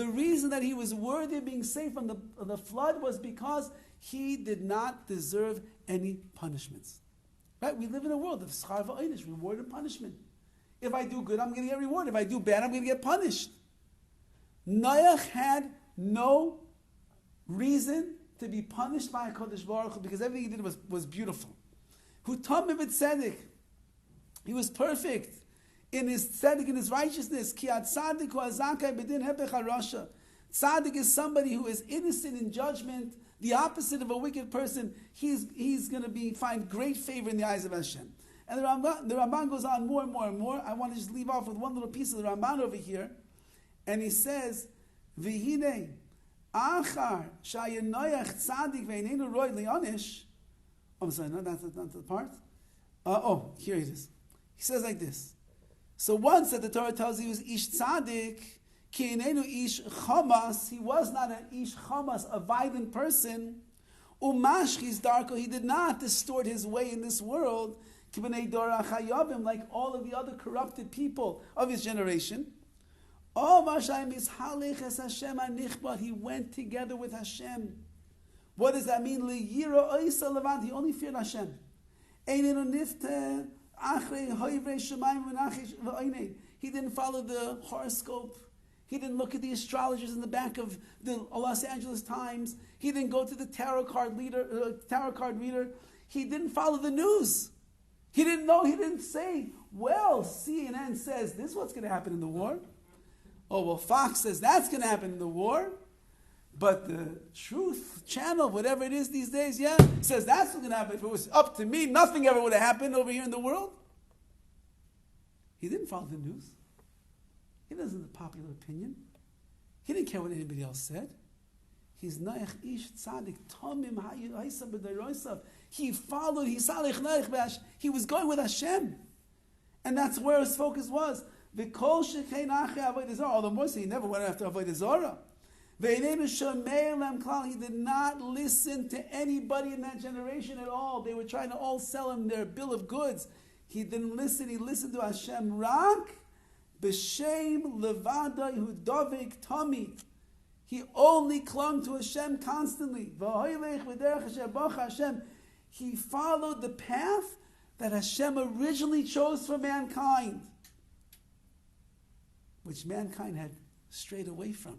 reason that he was worthy of being saved from the flood was because he did not deserve any punishments. Right? We live in a world of schar v'oinish, reward and punishment. If I do good, I'm going to get rewarded. If I do bad, I'm going to get punished. Noach had no reason to be punished by HaKadosh Baruch Hu because everything he did was beautiful. Hu tamim v'tzedek. He was perfect in his tzedek, in his righteousness. Ki tzaddik hu azakai b'din hepech harasha. Tzaddik is somebody who is innocent in judgment, the opposite of a wicked person. He's going to find great favor in the eyes of Hashem. And the Ramban goes on more and more and more. I want to just leave off with one little piece of the Ramban over here. And he says, V'hinei, achar shayenoyach tzaddik ve'inenu roid li'onish. I'm sorry, no, that's not the part. Here it is. He says like this. So once that the Torah tells he was ish tzaddik, ki inenu ish chamas, he was not an ish chamas, a violent person. Umashchis darko, he did not distort his way in this world. Kibnei dora chayavim, like all of the other corrupted people of his generation. Oh, Mashayim is halech es Hashem anichbad. He went together with Hashem. What does that mean? He only feared Hashem. He didn't follow the horoscope. He didn't look at the astrologers in the back of the Los Angeles Times. He didn't go to the tarot card reader. He didn't follow the news. He didn't know. He didn't say, well, CNN says this is what's going to happen in the war. Oh, well, Fox says that's going to happen in the war. But the Truth Channel, whatever it is these days, says that's what's going to happen. If it was up to me, nothing ever would have happened over here in the world. He didn't follow the news. He doesn't have the popular opinion. He didn't care what anybody else said. He's Noach Ish Tzadik Tomim Hayisa B'Dayroisav. He followed. He was going with Hashem, and that's where his focus was. V'kol shekein achei avodah zarah. All the more so he never went after avodah zarah. Ve'eneinu shomer lem klal. He did not listen to anybody in that generation at all. They were trying to all sell him their bill of goods. He didn't listen. He listened to Hashem. Rak b'shem levadai hu Dovid tamid. He only clung to Hashem constantly. He followed the path that Hashem originally chose for mankind, which mankind had strayed away from.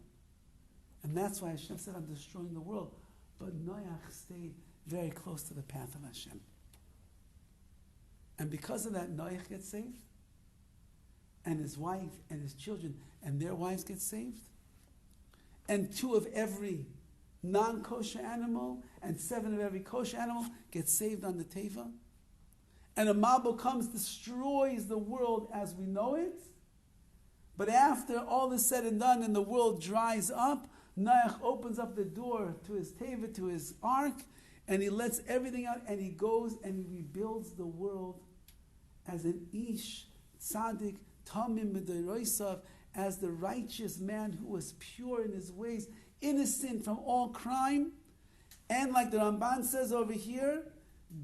And that's why Hashem said, I'm destroying the world. But Noach stayed very close to the path of Hashem. And because of that, Noach gets saved, and his wife and his children and their wives get saved. And 2 of every non-kosher animal and 7 of every kosher animal get saved on the Teva. And a Mabul comes, destroys the world as we know it. But after all is said and done and the world dries up, Noach opens up the door to his Teva, to his ark, and he lets everything out, and he goes and he rebuilds the world as an Ish, Tzaddik, Tamim B'Dayroisav, as the righteous man who was pure in his ways, innocent from all crime. And like the Ramban says over here,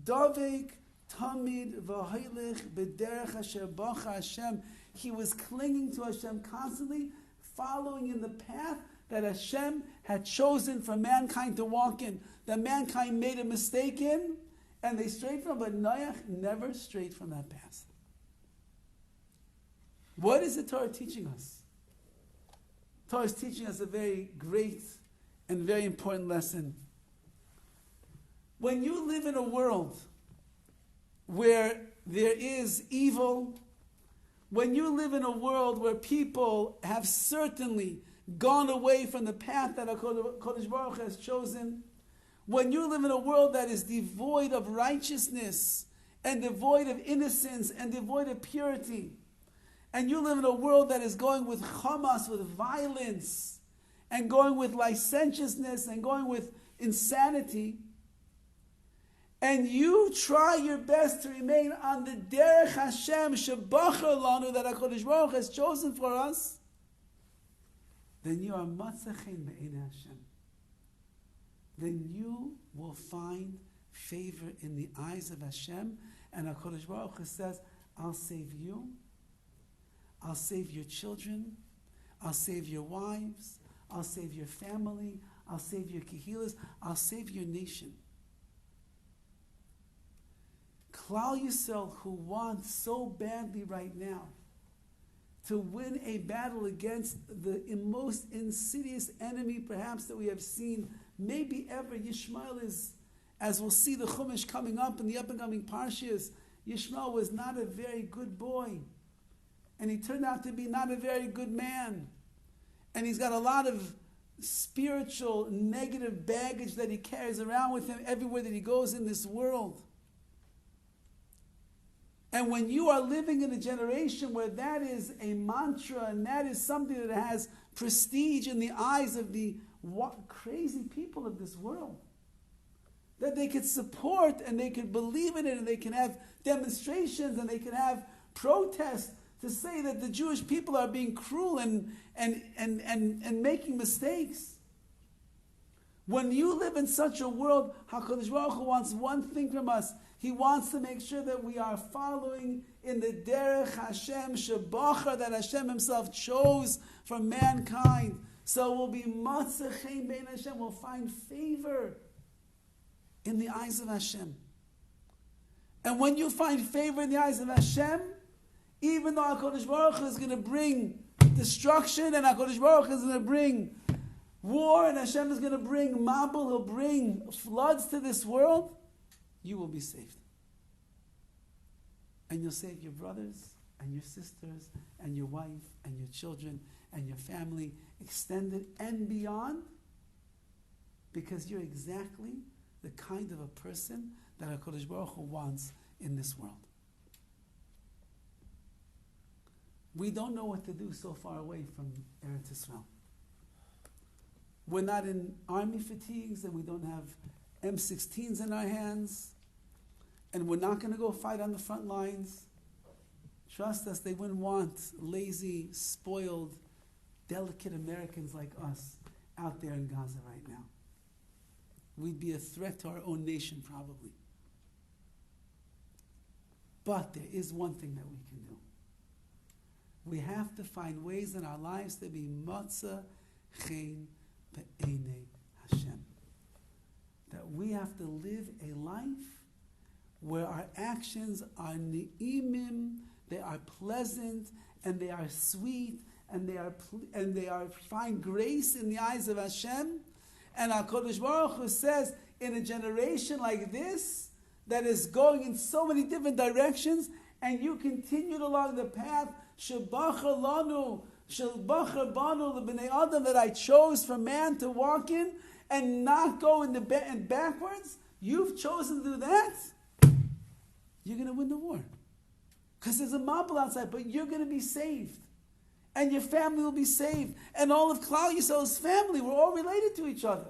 Dovek Tamid V'Hailech B'Derech Asher Bacha Hashem. He was clinging to Hashem constantly, following in the path that Hashem had chosen for mankind to walk in, that mankind made a mistake in, and they strayed from, but Noach never strayed from that path. What is the Torah teaching us? Torah is teaching us a very great and very important lesson. When you live in a world where there is evil, when you live in a world where people have certainly gone away from the path that HaKadosh Baruch Hu has chosen, when you live in a world that is devoid of righteousness and devoid of innocence and devoid of purity, and you live in a world that is going with Hamas, with violence, and going with licentiousness, and going with insanity, and you try your best to remain on the Derech Hashem Shebachar Lanu that HaKadosh Baruch Hu has chosen for us, then you are Matzachein Be'enei Hashem. Then you will find favor in the eyes of Hashem, and HaKadosh Baruch Hu says, I'll save you, I'll save your children, I'll save your wives, I'll save your family, I'll save your kehilas, I'll save your nation. Klal Yisrael, who wants so badly right now to win a battle against the most insidious enemy perhaps that we have seen, maybe ever. Yishmael is, as we'll see the Chumash coming up in the up-and-coming PARSHAS, Yishmael was not a very good boy. And he turned out to be not a very good man. And he's got a lot of spiritual negative baggage that he carries around with him everywhere that he goes in this world. And when you are living in a generation where that is a mantra and that is something that has prestige in the eyes of the crazy people of this world, that they could support and they could believe in it and they can have demonstrations and they can have protests to say that the Jewish people are being cruel and making mistakes. When you live in such a world, HaKadosh Baruch Hu wants one thing from us. He wants to make sure that we are following in the Derech Hashem Shebachar that Hashem Himself chose for mankind. So we'll be Matzachein Be'enei Hashem. We'll find favor in the eyes of Hashem. And when you find favor in the eyes of Hashem, even though HaKadosh Baruch Hu is going to bring destruction and HaKadosh Baruch Hu is going to bring war and Hashem is going to bring Mabul, He'll bring floods to this world, you will be saved. And you'll save your brothers and your sisters and your wife and your children and your family, extended and beyond, because you're exactly the kind of a person that HaKadosh Baruch Hu wants in this world. We don't know what to do so far away from Eretz Yisrael. We're not in army fatigues, and we don't have M16s in our hands, and we're not going to go fight on the front lines. Trust us, they wouldn't want lazy, spoiled, delicate Americans like us out there in Gaza right now. We'd be a threat to our own nation, probably. But there is one thing that we can do. We have to find ways in our lives to be matzah chen be'enei Hashem. That we have to live a life where our actions are ni'imim, they are pleasant, and they are sweet, and they are find grace in the eyes of Hashem. And HaKadosh Baruch Hu says, in a generation like this, that is going in so many different directions, and you continued along the path, Shebacher lanu, Shebacher banu, the Bnei Adam that I chose for man to walk in, and not go in and backwards, you've chosen to do that, you're going to win the war. Because there's a mabul outside, but you're going to be saved. And your family will be saved. And all of Klal Yisrael's family, we're all related to each other.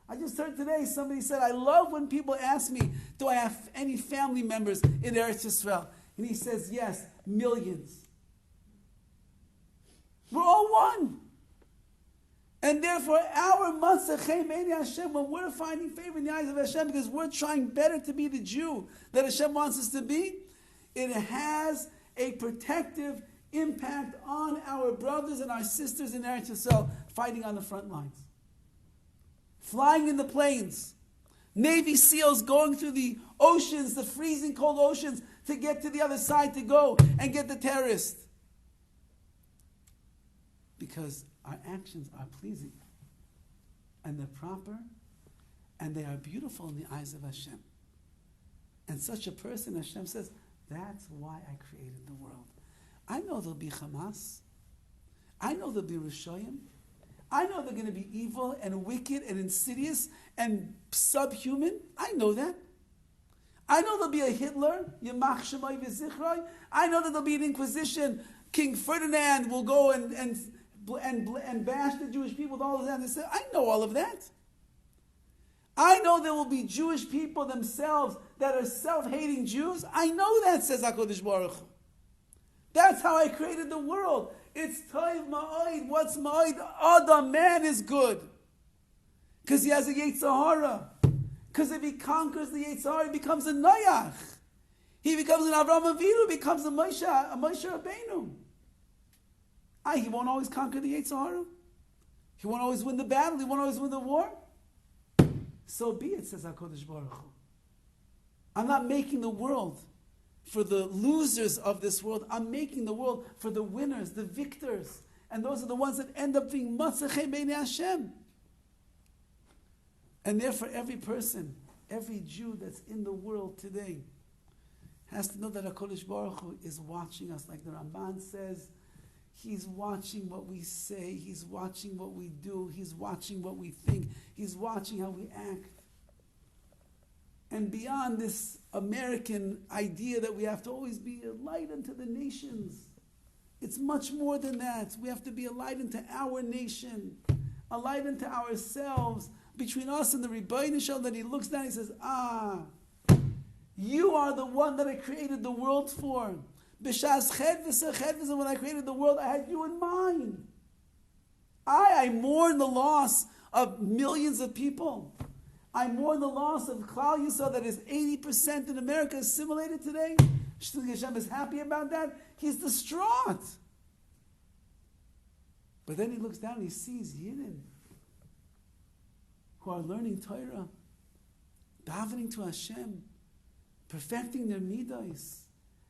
I just heard today, somebody said, I love when people ask me, do I have any family members in Eretz Yisrael? And he says, yes, millions. We're all one. And therefore, our matzah chen be'enei Hashem, when we're finding favor in the eyes of Hashem, because we're trying better to be the Jew that Hashem wants us to be, it has a protective impact on our brothers and our sisters in Eretz Yisrael fighting on the front lines. Flying in the planes. Navy SEALs going through the oceans, the freezing cold oceans, to get to the other side to go and get the terrorist. Because our actions are pleasing. And they're proper. And they are beautiful in the eyes of Hashem. And such a person, Hashem says, that's why I created the world. I know there'll be Hamas. I know there'll be Rishoyim. I know they're going to be evil and wicked and insidious and subhuman. I know that. I know there'll be a Hitler. Yamach Shemai V'Zichroi. I know that there'll be an Inquisition. King Ferdinand will go and bash the Jewish people with all of that. I know all of that. I know there will be Jewish people themselves that are self-hating Jews. I know that, says HaKadosh Baruch Hu. That's how I created the world. It's Toiv Ma'od. What's Ma'od? Adam, man is good. Because he has a Yetzer Hara. Because if he conquers the Yetzer Hara, he becomes a Noach. He becomes an Avraham Avinu, becomes a Moshe Rabbeinu. He won't always conquer the Yetzer Hara. He won't always win the battle. He won't always win the war. So be it, says HaKadosh Baruch Hu. I'm not making the world for the losers of this world. I'm making the world for the winners, the victors. And those are the ones that end up being matzah chen be'enei Hashem. And therefore every person, every Jew that's in the world today has to know that HaKadosh Baruch Hu is watching us. Like the Ramban says, He's watching what we say. He's watching what we do. He's watching what we think. He's watching how we act. And beyond this American idea that we have to always be a light unto the nations, it's much more than that. We have to be a light unto our nation, a light unto ourselves, between us and the Rabbi Shalom, that he looks down and he says, you are the one that I created the world for. B'shas ched, when I created the world, I had you in mind. I mourn the loss of millions of people. I mourn the loss of Klal Yisrael that is 80% in America assimilated today. Hashem is happy about that. He's distraught. But then he looks down and he sees Yidden who are learning Torah, davening to Hashem, perfecting their midos,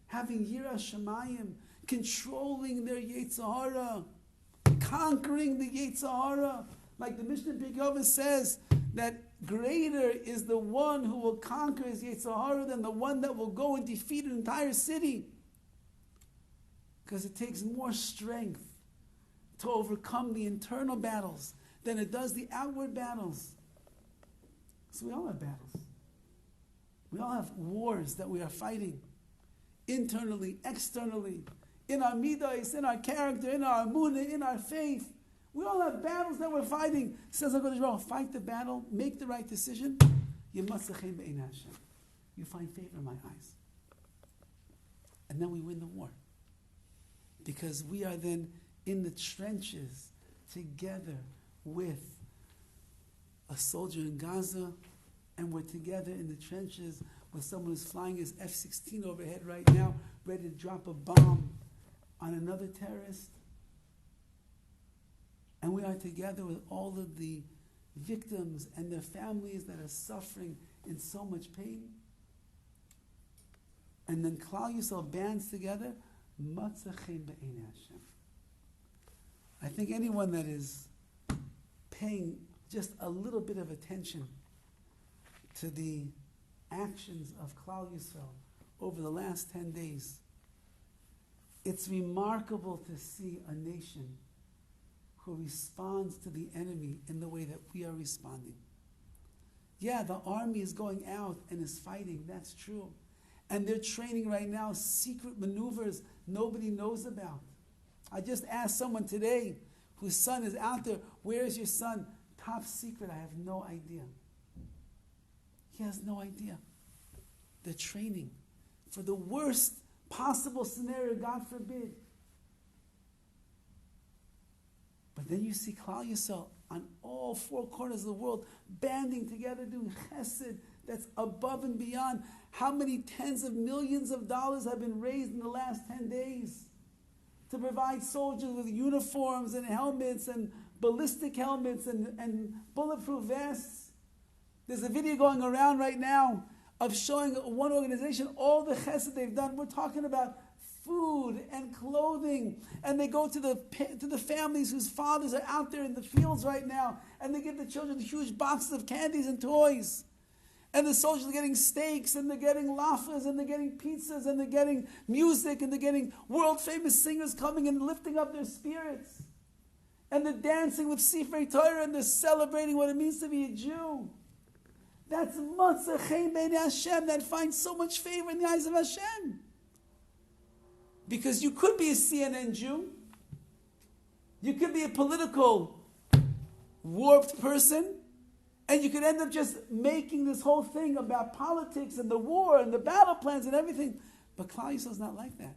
having Yirah Shamayim, controlling their Yetzer Hara, conquering the Yetzer Hara. Like the Mishnah Pirkei says, that greater is the one who will conquer his Yetzer Hara than the one that will go and defeat an entire city. Because it takes more strength to overcome the internal battles than it does the outward battles. So we all have battles. We all have wars that we are fighting. Internally, externally, in our midos, in our character, in our amunah, in our faith. We all have battles that we're fighting. Says HaKadosh Baruch Hu, fight the battle, make the right decision. You find favor in my eyes. And then we win the war. Because we are then in the trenches together with a soldier in Gaza, and we're together in the trenches with someone who's flying his F-16 overhead right now, ready to drop a bomb on another terrorist. And we are together with all of the victims and their families that are suffering in so much pain. And then Klal Yisrael bands together, Matzah Chem B'Einei Hashem. I think anyone that is paying just a little bit of attention to the actions of Klal Yisrael over the last 10 days, it's remarkable to see a nation who responds to the enemy in the way that we are responding. Yeah, the army is going out and is fighting, that's true. And they're training right now secret maneuvers nobody knows about. I just asked someone today whose son is out there, where is your son? Top secret, I have no idea. He has no idea. They're training for the worst possible scenario, God forbid. But then you see Klal Yisrael on all four corners of the world banding together, doing chesed that's above and beyond. How many tens of millions of dollars have been raised in the last 10 days to provide soldiers with uniforms and helmets and ballistic helmets and bulletproof vests? There's a video going around right now of showing one organization all the chesed they've done. We're talking about food and clothing, and they go to the families whose fathers are out there in the fields right now, and they give the children huge boxes of candies and toys. And the soldiers are getting steaks, and they're getting lafas, and they're getting pizzas, and they're getting music, and they're getting world-famous singers coming and lifting up their spirits. And they're dancing with Sifrei Torah, and they're celebrating what it means to be a Jew. That's Matzah Chem B'Einei Hashem, that finds so much favor in the eyes of Hashem. Because you could be a CNN Jew. You could be a political, warped person. And you could end up just making this whole thing about politics and the war and the battle plans and everything. But Klal Yisrael is not like that.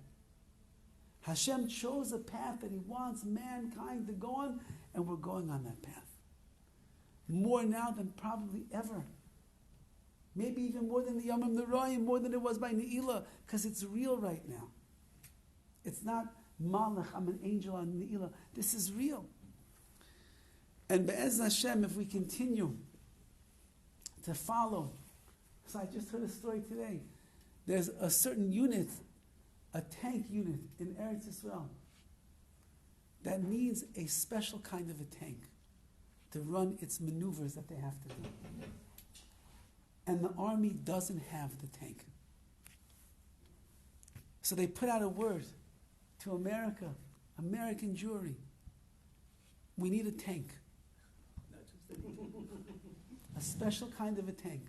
Hashem chose a path that He wants mankind to go on, and we're going on that path. More now than probably ever. Maybe even more than the Yomim Noraim, more than it was by Ne'ilah, because it's real right now. It's not Malach, I'm an angel on Ne'ilah. This is real. And Be'ez Hashem, if we continue to follow. So I just heard a story today. There's a certain unit, a tank unit in Eretz Yisrael, that needs a special kind of a tank to run its maneuvers that they have to do. And the army doesn't have the tank. So they put out a word to America, American Jewry. We need a tank. A special kind of a tank.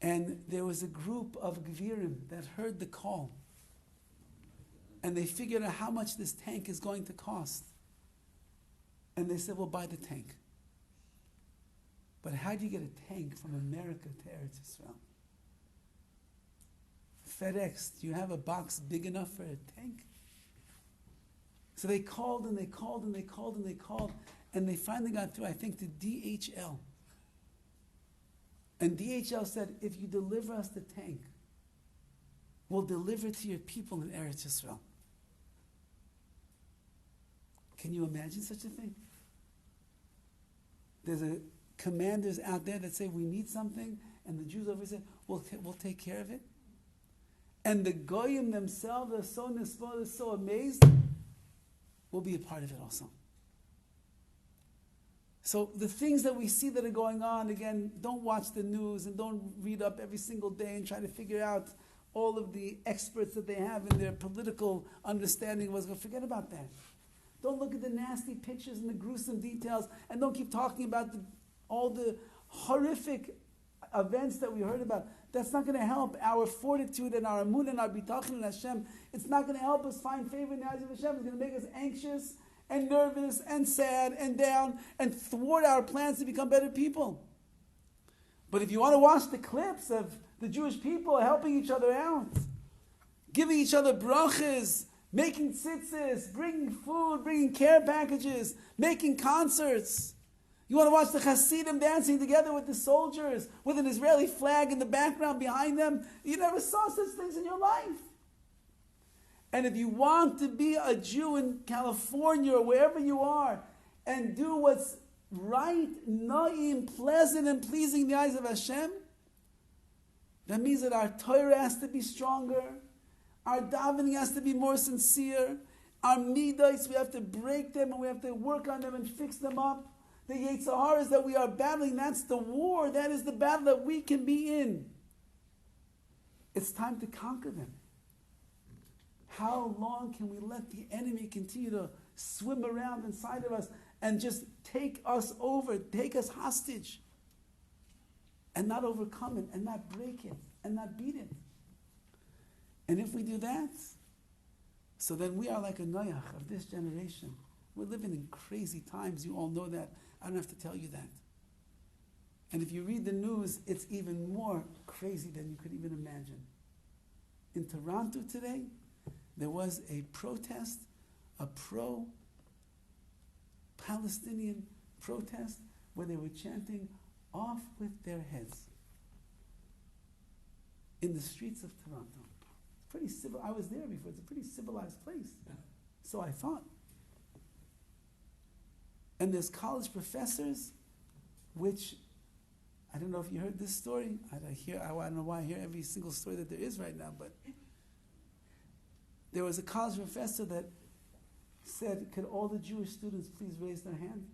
And there was a group of Gvirim that heard the call. And they figured out how much this tank is going to cost. And they said, we'll buy the tank. But how do you get a tank from America to Eretz Yisrael? FedEx, do you have a box big enough for a tank? So they called and they called and they called and they called, and they finally got through, I think, to DHL. And DHL said, if you deliver us the tank, we'll deliver it to your people in Eretz Yisrael. Can you imagine such a thing? There's commanders out there that say, we need something, and the Jews over there say, we'll take care of it. And the Goyim themselves are so nisbah, so amazed, will be a part of it also. So the things that we see that are going on, again, don't watch the news and don't read up every single day and try to figure out all of the experts that they have in their political understanding was, forget about that. Don't look at the nasty pictures and the gruesome details, and don't keep talking about all the horrific events that we heard about. That's not going to help our fortitude and our amun and our bitachon in Hashem. It's not going to help us find favor in the eyes of Hashem. It's going to make us anxious and nervous and sad and down and thwart our plans to become better people. But if you want to watch the clips of the Jewish people helping each other out, giving each other brachas, making tzitzis, bringing food, bringing care packages, making concerts. You want to watch the Hasidim dancing together with the soldiers, with an Israeli flag in the background behind them. You never saw such things in your life. And if you want to be a Jew in California or wherever you are and do what's right, na'im, pleasant and pleasing in the eyes of Hashem, that means that our Torah has to be stronger, our davening has to be more sincere, our midos, we have to break them and we have to work on them and fix them up. The Yetzaharas that we are battling, that's the war, that is the battle that we can be in. It's time to conquer them. How long can we let the enemy continue to swim around inside of us and just take us over, take us hostage, and not overcome it, and not break it, and not beat it? And if we do that, so then we are like a Noach of this generation. We're living in crazy times. You all know that. I don't have to tell you that. And if you read the news, it's even more crazy than you could even imagine. In Toronto today, there was a protest, a pro-Palestinian protest, where they were chanting, "Off with their heads," in the streets of Toronto. Pretty civil. I was there before. It's a pretty civilized place. So I thought. And there's college professors, which, I don't know if you heard this story. I don't know why I hear every single story that there is right now, but there was a college professor that said, could all the Jewish students please raise their hand?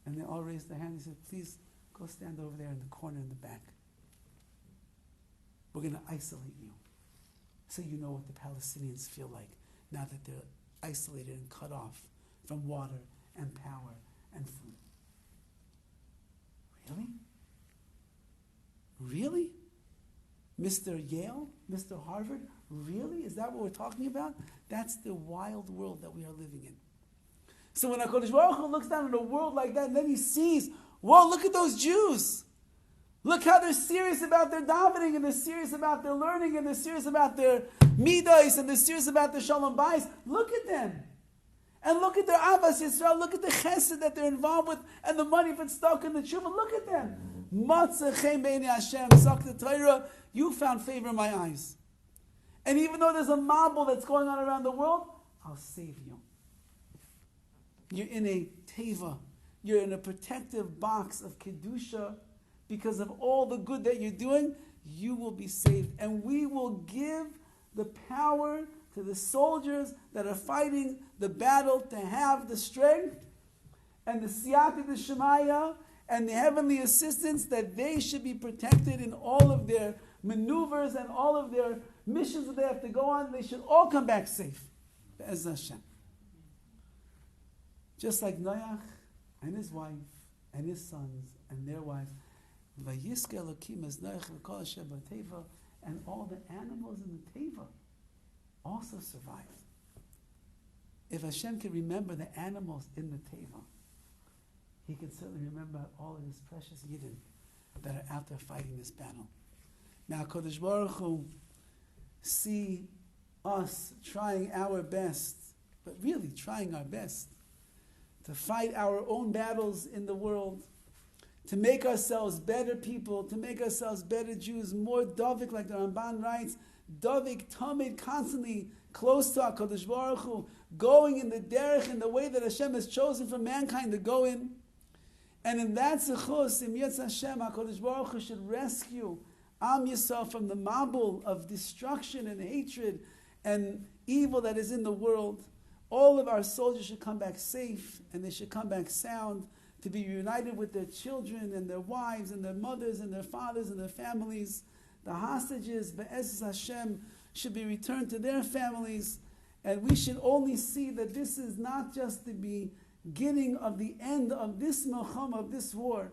And they all raised their hand. He said, please go stand over there in the corner in the back. We're going to isolate you, so you know what the Palestinians feel like now that they're isolated and cut off from water and power and food. Really? Really? Mr. Yale? Mr. Harvard? Really? Is that what we're talking about? That's the wild world that we are living in. So when HaKadosh Baruch Hu looks down at a world like that, and then he sees, whoa, look at those Jews. Look how they're serious about their davening, and they're serious about their learning, and they're serious about their midos, and they're serious about their shalom bayis. Look at them. And look at their Avas Yisrael, look at the chesed that they're involved with, and the money for stock and the tshuva, look at them. Matzah chem be'nei Hashem, Sakta Torah, you found favor in my eyes. And even though there's a mabul that's going on around the world, I'll save you. You're in a teva, you're in a protective box of kedusha, because of all the good that you're doing, you will be saved. And we will give the power to the soldiers that are fighting the battle to have the strength and the siyata d'shemaya and the heavenly assistance that they should be protected in all of their maneuvers and all of their missions that they have to go on. They should all come back safe. Be'ez Hashem. Just like Noach and his wife and his sons and their wives, Vayiske Elokim es Noach v'kol Hashem b'teva, and all the animals in the teva also survived. If Hashem can remember the animals in the teva, He can certainly remember all of His precious Yidden that are out there fighting this battle. Now, Kodesh Baruch Hu see us trying our best, but really trying our best to fight our own battles in the world, to make ourselves better people, to make ourselves better Jews, more Dovid, like the Ramban writes, Dovid Tamid, constantly close to HaKadosh Baruch Hu, going in the derech, in the way that Hashem has chosen for mankind to go in. And in that zechus, in Yetz Hashem, HaKadosh Baruch Hu should rescue Am Yisrael from the mabul of destruction and hatred and evil that is in the world. All of our soldiers should come back safe, and they should come back sound, to be reunited with their children and their wives and their mothers and their fathers and their families, The hostages, Be'ez Hashem, should be returned to their families. And we should only see that this is not just the beginning of the end of this milchama, of this war,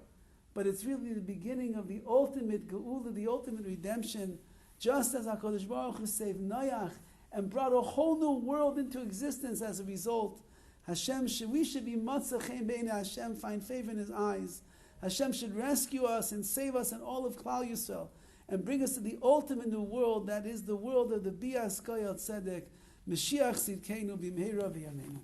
but it's really the beginning of the ultimate geula, the ultimate redemption. Just as HaKadosh Baruch Hu saved NOACH and brought a whole new world into existence as a result, we should be matzah bein Hashem, find favor in His eyes. Hashem should rescue us and save us and all of Klal Yisrael and bring us to the ultimate new world, that is the world of the Bias Koyal Tzedek, Mashiach Sidkeinu B'mheira V'yameinu.